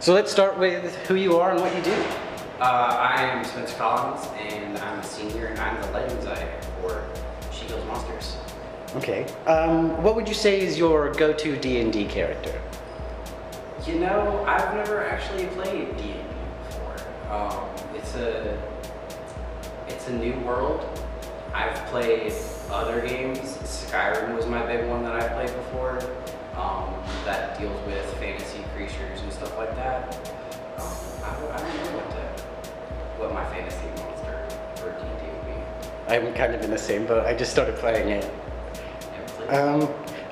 So let's start with who you are and what you do. I am Spencer Collins, and I'm a senior, and I'm the lighting designer for She Kills Monsters. Okay. What would you say is your go-to D&D character? You know, I've never actually played D&D before. It's a new world. I've played other games. Skyrim was my big one that I played before. That deals with fantasy creatures and stuff like that. I don't know what my fantasy monster for D&D would be. I'm kind of in the same boat. I just started playing it.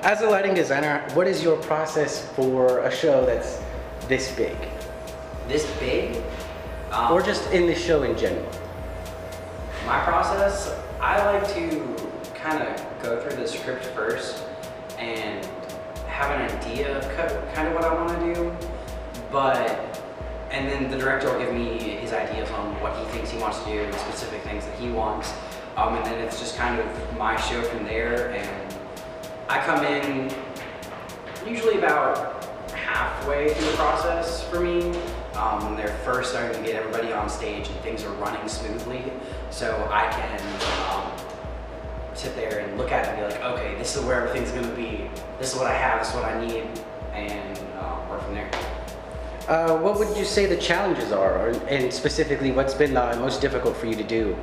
As a lighting designer, what is your process for a show that's this big? This big? Or just in the show in general? My process, I like to kind of go through the script first and have an idea of kind of what I want to do, and then the director will give me his ideas on what he thinks he wants to do and specific things that he wants, and then it's just kind of my show from there. And I come in usually about halfway through the process for me. When they're first starting to get everybody on stage and things are running smoothly, so I can sit there and look at it and be like, okay, this is where everything's going to be. This is what I have. This is what I need, and work from there. What would you say the challenges are, and specifically what's been the most difficult for you to do?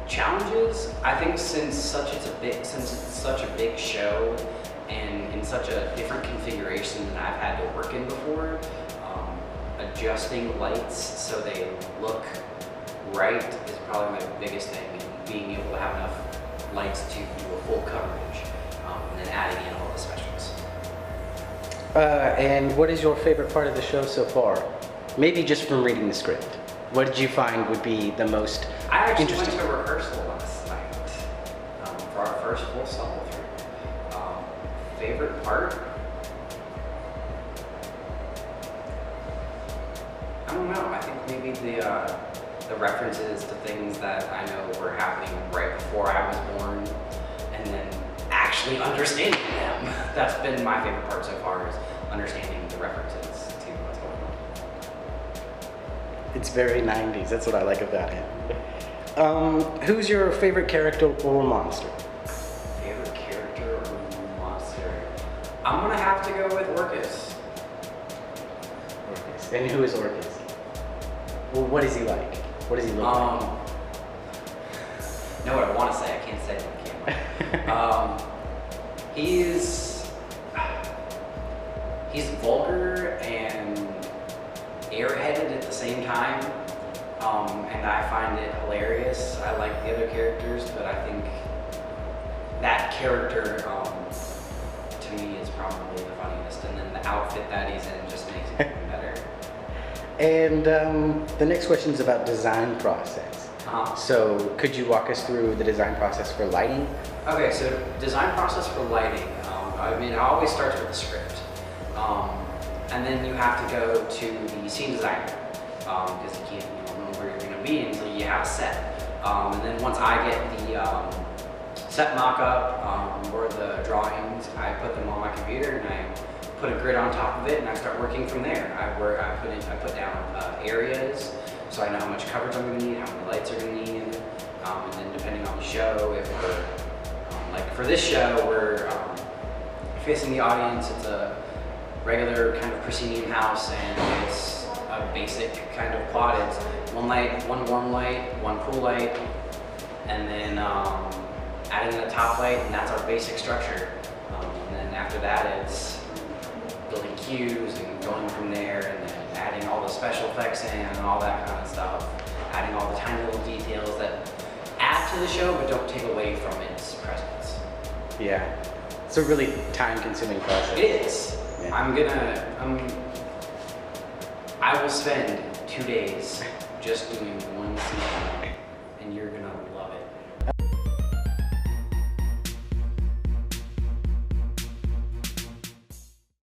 Challenges, I think, since it's such a big show and in such a different configuration than I've had to work in before, adjusting lights so they look right is probably my biggest thing, and being able to have enough lights to do a full coverage, and then adding in all the specials. And what is your favorite part of the show so far? Maybe just from reading the script. What did you find would be the most I actually interesting? went to rehearsal last night for our first full solo through. Favorite part? I don't know. I think maybe the references to things that I know were happening right before I was born, and then actually understanding them. That's been my favorite part so far, is understanding the references to what's going on. It's very 90s. That's what I like about it. Who's your favorite character or monster? Favorite character or monster? I'm gonna have to go with Orcus. Orcus. And who is Orcus? Well, what is he like? What does he look like? Know what I want to say, I can't say it on camera. He's vulgar and airheaded at the same time, and I find it hilarious. I like the other characters, but I think that character, to me, is probably the funniest, and then the outfit that he's in just makes it even better. And the next question is about design process. So could you walk us through the design process for lighting? Okay, so design process for lighting. I mean, it always starts with the script. And then you have to go to the scene designer, because you can't know where you're going to be until you have a set. And then once I get the set mock-up or the drawings, I put them on my computer and I put a grid on top of it, and I start working from there. I put down areas, so I know how much coverage I'm going to need, how many lights are going to need, and then depending on the show, if we're like for this show, we're facing the audience. It's a regular kind of proscenium house, and it's a basic kind of plot. It's one light, one warm light, one cool light, and then adding in a top light, and that's our basic structure. And then after that, it's building cues and going from there, and then adding all the special effects in and all that kind of stuff. Adding all the tiny little details that add to the show but don't take away from its presence. Yeah, it's a really time-consuming process. It is. Yeah. I will spend 2 days just doing one scene, and you're gonna love it.